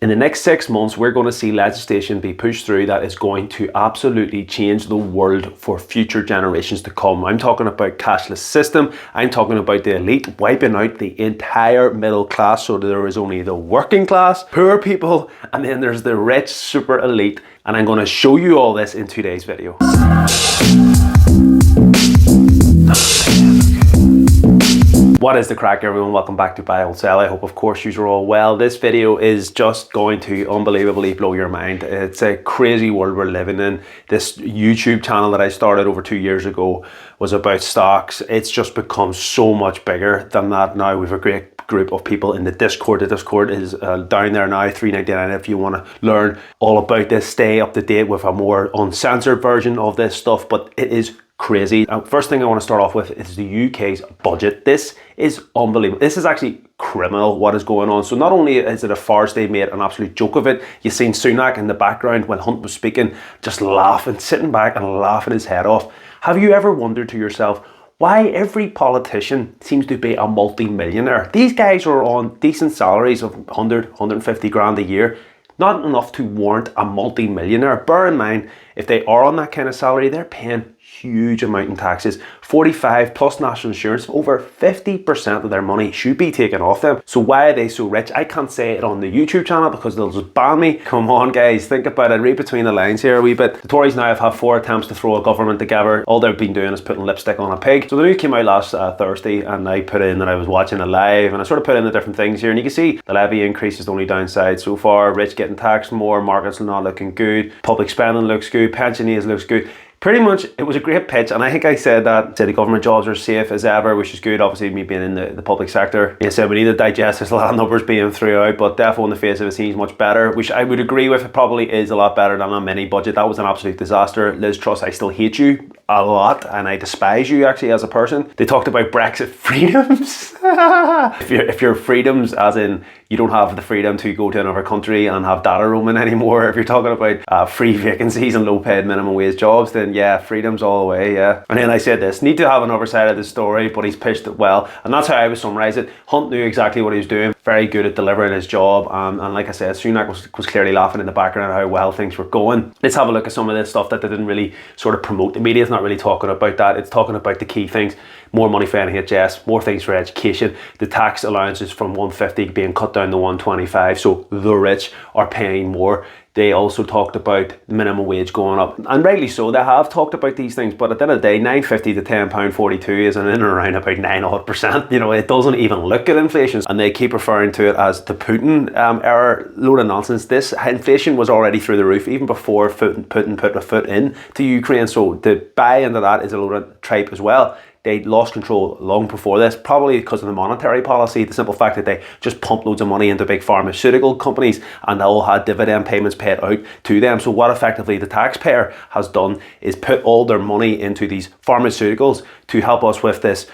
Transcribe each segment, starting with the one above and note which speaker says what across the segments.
Speaker 1: In the next 6 months, we're going to see legislation be pushed through that is going to absolutely change the world for future generations to come. I'm talking about cashless system. I'm talking about the elite wiping out the entire middle class, so there is only the working class, poor people, and then there's the rich super elite. And I'm going to show you all this in today's video. What is the crack, everyone? Welcome back to Buy Wholesale. I hope, of course, you are all well. This video is just going to unbelievably blow your mind. It's a crazy world we're living in. This YouTube channel that I started over 2 years ago was about stocks. It's just become so much bigger than that now. We have a great group of people in the Discord. The Discord is down there now, $3.99 if you want to learn all about this, stay up to date with a more uncensored version of this stuff, but it is crazy. First thing I want to start off with is the UK's budget. This is unbelievable. This is actually criminal what is going on. So not only is it a farce, they made an absolute joke of it. You've seen Sunak in the background when Hunt was speaking, just laughing, sitting back and laughing his head off. Have you ever wondered to yourself why every politician seems to be a multi-millionaire? These guys are on decent salaries of 100, 150 grand a year. Not enough to warrant a multi-millionaire. Bear in mind, if they are on that kind of salary, they're paying huge amount in taxes. 45 plus national insurance. Over 50% of their money should be taken off them. So why are they so rich? I can't say it on the YouTube channel because they'll just ban me. Come on guys, think about it. Read between the lines here a wee bit. The Tories now have had 4 attempts to throw a government together. All they've been doing is putting lipstick on a pig. So the news came out last Thursday, and I put in that I was watching it live, and I sort of put in the different things here, and you can see the levy increase is the only downside so far. Rich getting taxed more, markets are not looking good, public spending looks good, pensioners looks good. Pretty much, it was a great pitch, and I think I said that. Said the government jobs are safe as ever, which is good. Obviously, me being in the public sector, I said we need to digest. There's a lot of numbers being thrown out, but definitely on the face of it seems much better, which I would agree with. It probably is a lot better than a mini budget. That was an absolute disaster. Liz Truss, I still hate you a lot, and I despise you actually as a person. They talked about Brexit freedoms. if your freedoms, as in you don't have the freedom to go to another country and have data roaming anymore, if you're talking about free vacancies and low paid minimum wage jobs, then yeah, freedoms all the way, yeah. And then I said this, need to have another side of the story, but he's pitched it well, and that's how I would summarize it. Hunt knew exactly what he was doing, very good at delivering his job, and like I said, Sunak was clearly laughing in the background at how well things were going. Let's have a look at some of this stuff that they didn't really sort of promote. The media's not really talking about that. It's talking about the key things. More money for NHS, more things for education, the tax allowances from 150 being cut down to 125, so the rich are paying more. They also talked about minimum wage going up, and rightly so. They have talked about these things, but at the end of the day, £9.50 to £10.42 is in and around about 9%. You know, it doesn't even look at inflation, and they keep referring to it as the Putin era. Load of nonsense. This inflation was already through the roof even before Putin put a foot in to Ukraine, so to buy into that is a load of tripe as well. They lost control long before this, probably because of the monetary policy, the simple fact that they just pumped loads of money into big pharmaceutical companies and they all had dividend payments paid out to them. So what effectively the taxpayer has done is put all their money into these pharmaceuticals to help us with this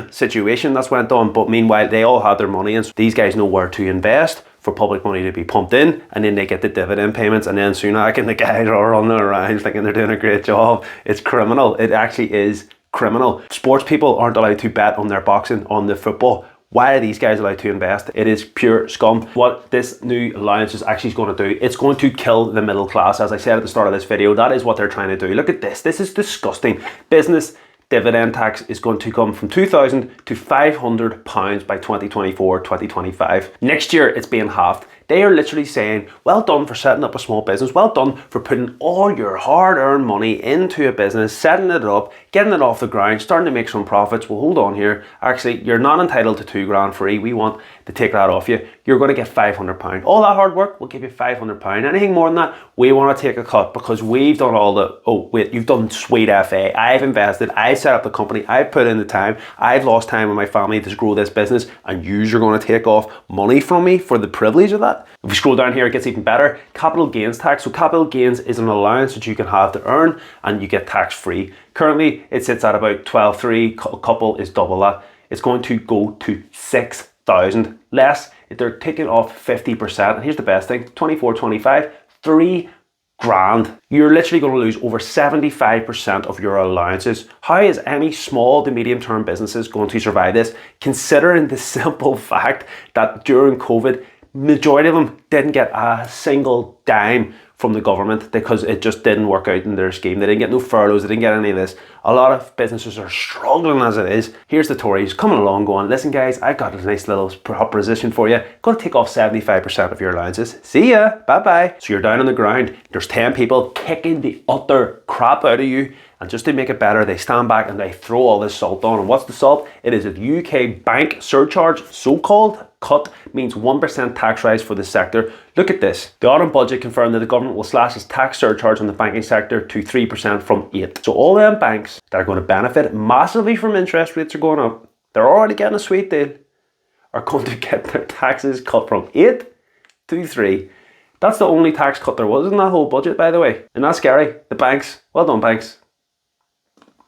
Speaker 1: situation that's went on. But meanwhile, they all had their money, and so these guys know where to invest for public money to be pumped in, and then they get the dividend payments, and then Sunak and the guys are running around thinking they're doing a great job. It's criminal. It actually is criminal. Sports people aren't allowed to bet on their boxing, on the football. Why are these guys allowed to invest? It is pure scum. What this new alliance is actually going to do, it's going to kill the middle class. As I said at the start of this video, that is what they're trying to do. Look at this. This is disgusting. Business dividend tax is going to come from £2,000 to £500 by 2024, 2025. Next year, it's being halved. They are literally saying, well done for setting up a small business. Well done for putting all your hard-earned money into a business, setting it up, getting it off the ground, starting to make some profits. Well, hold on here. Actually, you're not entitled to £2,000 free. We want to take that off you. You're going to get £500. All that hard work will give you £500. Anything more than that, we want to take a cut because we've done all the, oh wait, you've done sweet FA. I've invested, I've set up the company, I've put in the time, I've lost time with my family to grow this business, and you're going to take off money from me for the privilege of that? If we scroll down here, it gets even better. Capital gains tax. So capital gains is an allowance that you can have to earn and you get tax free. Currently, it sits at about 12.3. Couple is double that. It's going to go to 6,000 less. They're taking off 50%. And here's the best thing, 24, 25, £3,000. You're literally going to lose over 75% of your allowances. How is any small to medium term businesses going to survive this, considering the simple fact that during COVID, majority of them didn't get a single dime from the government because it just didn't work out in their scheme. They didn't get no furloughs, they didn't get any of this. A lot of businesses are struggling as it is. Here's the Tories coming along going, listen guys, I got a nice little proposition for you. Going to take off 75% of your allowances. See ya, bye-bye. So you're down on the ground. There's 10 people kicking the utter crap out of you. And just to make it better, they stand back and they throw all this salt on. And what's the salt? It is a UK bank surcharge, so-called cut, means 1% tax rise for the sector. Look at this. The autumn budget confirmed that the government will slash its tax surcharge on the banking sector to 3% from 8%. So all them banks that are going to benefit massively from interest rates are going up, they're already getting a sweet deal, are going to get their taxes cut from 8 to 3%. That's the only tax cut there was in that whole budget, by the way. And that's scary. The banks, well done banks.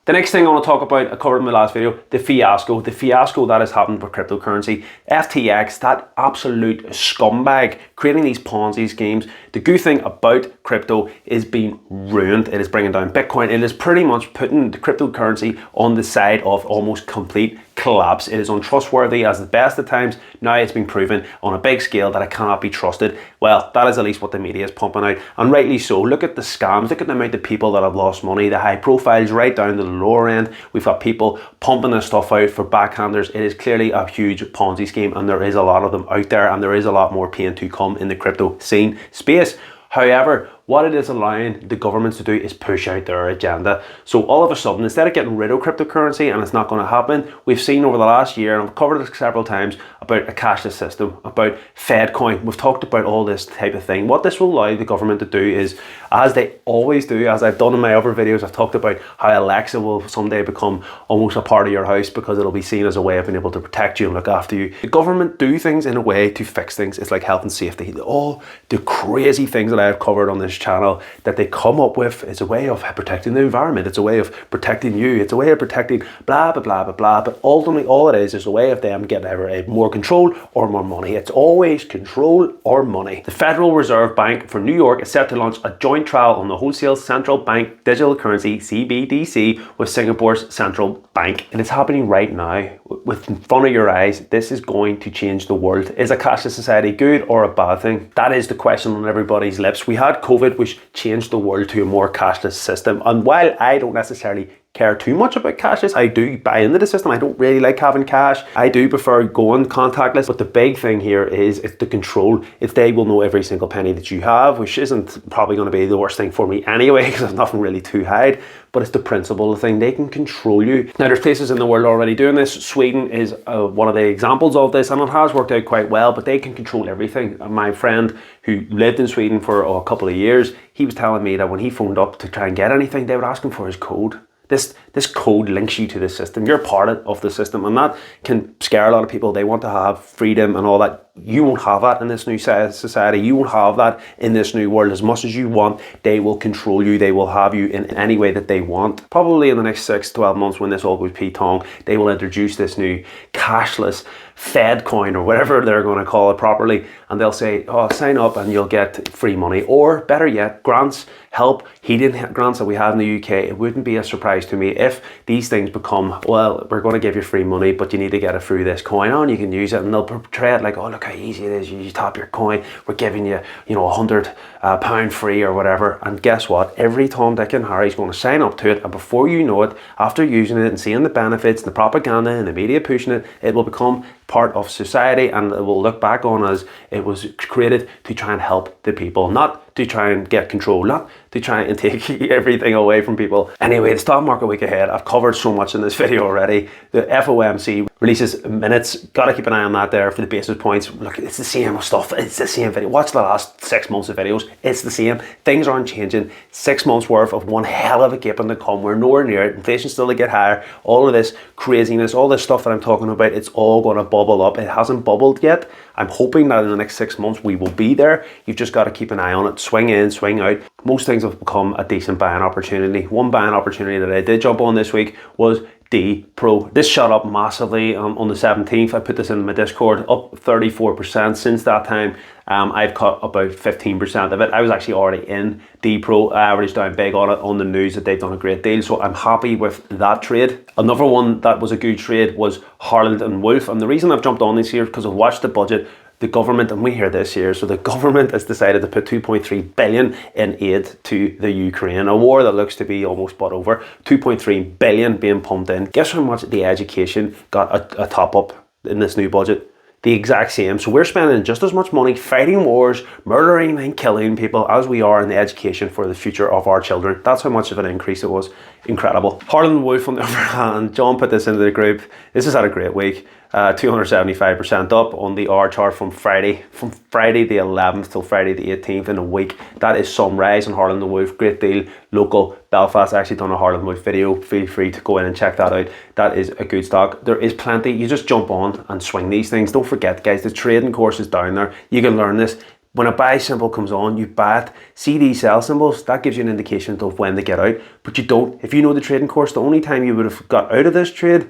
Speaker 1: The next thing I want to talk about, I covered in my last video, the fiasco that has happened with cryptocurrency. FTX, that absolute scumbag, creating these Ponzi schemes. The good thing about crypto is being ruined. It is bringing down Bitcoin. It is pretty much putting the cryptocurrency on the side of almost complete collapse. It is untrustworthy as the best of times. Now it's been proven on a big scale that it cannot be trusted. Well, that is at least what the media is pumping out, and rightly so. Look at the scams, look at the amount of people that have lost money, the high profiles right down to the lower end. We've got people pumping this stuff out for backhanders. It is clearly a huge Ponzi scheme, and there is a lot of them out there, and there is a lot more pain to come in the crypto scene space. However, what it is allowing the governments to do is push out their agenda. So all of a sudden, instead of getting rid of cryptocurrency, and it's not going to happen, we've seen over the last year, and I've covered this several times, about a cashless system, about FedCoin. We've talked about all this type of thing. What this will allow the government to do is, as they always do, as I've done in my other videos, I've talked about how Alexa will someday become almost a part of your house because it'll be seen as a way of being able to protect you and look after you. The government do things in a way to fix things. It's like health and safety. All the crazy things that I've covered on this channel that they come up with is a way of protecting the environment. It's a way of protecting you. It's a way of protecting blah, blah, blah, blah, blah. But ultimately, all it is a way of them getting either more control or more money. It's always control or money. The Federal Reserve Bank for New York is set to launch a joint trial on the wholesale central bank digital currency, CBDC, with Singapore's central bank. And it's happening right now, with in front of your eyes. This is going to change the world. Is a cashless society good or a bad thing? That is the question on everybody's lips. We had COVID, which changed the world to a more cashless system. And while I don't necessarily care too much about cashless, I do buy into the system. I don't really like having cash. I do prefer going contactless. But the big thing here is it's the control. It's they will know every single penny that you have, which isn't probably going to be the worst thing for me anyway, because there's nothing really to hide. But it's the principle of the thing. They can control you. Now, there's places in the world already doing this. Sweden is one of the examples of this, and it has worked out quite well, but they can control everything. My friend who lived in Sweden for a couple of years, he was telling me that when he phoned up to try and get anything, they would ask him for his code. This code links you to the system. You're part of the system, and that can scare a lot of people. They want to have freedom and all that. You won't have that in this new society. You won't have that in this new world. As much as you want, they will control you. They will have you in any way that they want. Probably in the next 6 to 12 months, when this all goes P-tong, they will introduce this new cashless FedCoin, or whatever they're going to call it properly, and they'll say, oh, sign up and you'll get free money, or better yet, grants, help, heating grants that we have in the UK. It wouldn't be a surprise to me if these things become, well, we're going to give you free money, but you need to get it through this coin on, you can use it, and they'll portray it like, oh, look how easy it is, you tap your coin, we're giving you, £100 free or whatever. And guess what? Every Tom, Dick and Harry's going to sign up to it, and before you know it, after using it and seeing the benefits, the propaganda and the media pushing it, it will become part of society, and it will look back on as it was created to try and help the people, not to try and get control, not to try and take everything away from people. Anyway, the stock market week ahead, I've covered so much in this video already. The FOMC releases minutes, gotta keep an eye on that there for the basis points. Look, it's the same stuff, it's the same video. Watch the last 6 months of videos, it's the same. Things aren't changing. 6 months worth of one hell of a gaping to come. We're nowhere near it. Inflation's still to get higher. All of this craziness, all this stuff that I'm talking about, it's all gonna bubble up. It hasn't bubbled yet. I'm hoping that in the next 6 months we will be there. You've just got to keep an eye on it. Swing in, swing out. Most things have become a decent buying opportunity. One buying opportunity that I did jump on this week was D-Pro. This shot up massively on the 17th. I put this in my Discord, up 34%. Since that time, I've cut about 15% of it. I was actually already in D-Pro. I averaged down big on it on the news that they've done a great deal, so I'm happy with that trade. Another one that was a good trade was Harland and Wolff, and the reason I've jumped on this here is because I've watched the budget the government, and we hear this here, so the government has decided to put 2.3 billion in aid to the Ukraine, a war that looks to be almost but over. 2.3 billion being pumped in. Guess how much the education got a top up in this new budget? The exact same. So we're spending just as much money fighting wars, murdering and killing people as we are in the education for the future of our children. That's how much of an increase it was. Incredible. Harland Wolf, on the other hand, John put this into the group. This has had a great week. 275% up on the R chart from Friday the 11th till Friday the 18th in a week. That is some rise on Harland Wolf. Great deal. Local Belfast. I actually done a Harland Wolf video. Feel free to go in and check that out. That is a good stock. There is plenty. You just jump on and swing these things. Don't forget, guys, the trading course is down there. You can learn this. When a buy symbol comes on, you buy it. See these sell symbols, that gives you an indication of when to get out. But you don't. If you know the trading course, the only time you would have got out of this trade,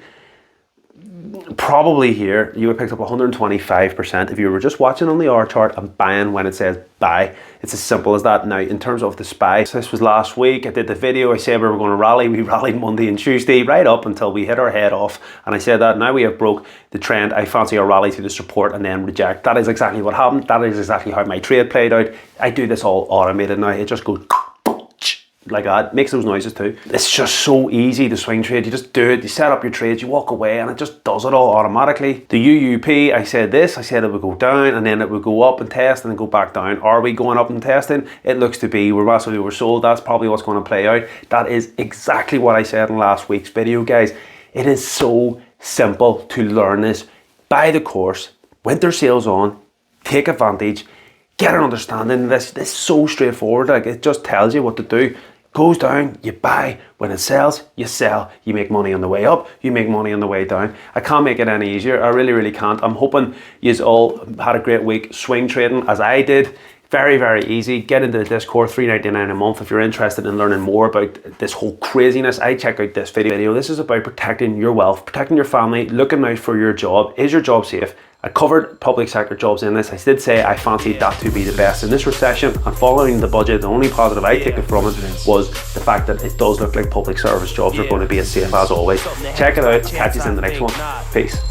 Speaker 1: probably here, you would have picked up 125% if you were just watching on the R chart and buying when it says buy. It's as simple as that. Now, in terms of the SPY, so this was last week. I did the video. I said we were going to rally. We rallied Monday and Tuesday right up until we hit our head off. And I said that now we have broke the trend. I fancy a rally to the support and then reject. That is exactly what happened. That is exactly how my trade played out. I do this all automated now. It just goes like that, makes those noises too. It's just so easy to swing trade. You just do it, you set up your trades, you walk away, and it just does it all automatically. The UUP, I said it would go down and then it would go up and test and then go back down. Are we going up and testing? It looks to be. We're massively oversold. That's probably what's going to play out. That is exactly what I said in last week's video, guys. It is so simple to learn this. Buy the course, winter sales on, take advantage, get an understanding of this. It's so straightforward. Like, it just tells you what to do. Goes down, you buy. When it sells, you sell. You make money on the way up, you make money on the way down. I can't make it any easier. I really can't. I'm hoping you all had a great week swing trading as I did. Very easy. Get into the Discord, $3.99 a month if you're interested in learning more about this whole craziness. I check out this video. This is about protecting your wealth, protecting your family, looking out for your job. Is your job safe? I covered public sector jobs in this. I did say I fancied that to be the best in this recession, and following the budget, the only positive I take from it was the fact that it does look like public service jobs are going to be as safe as always. Check it out. Catch us in the next one. Peace.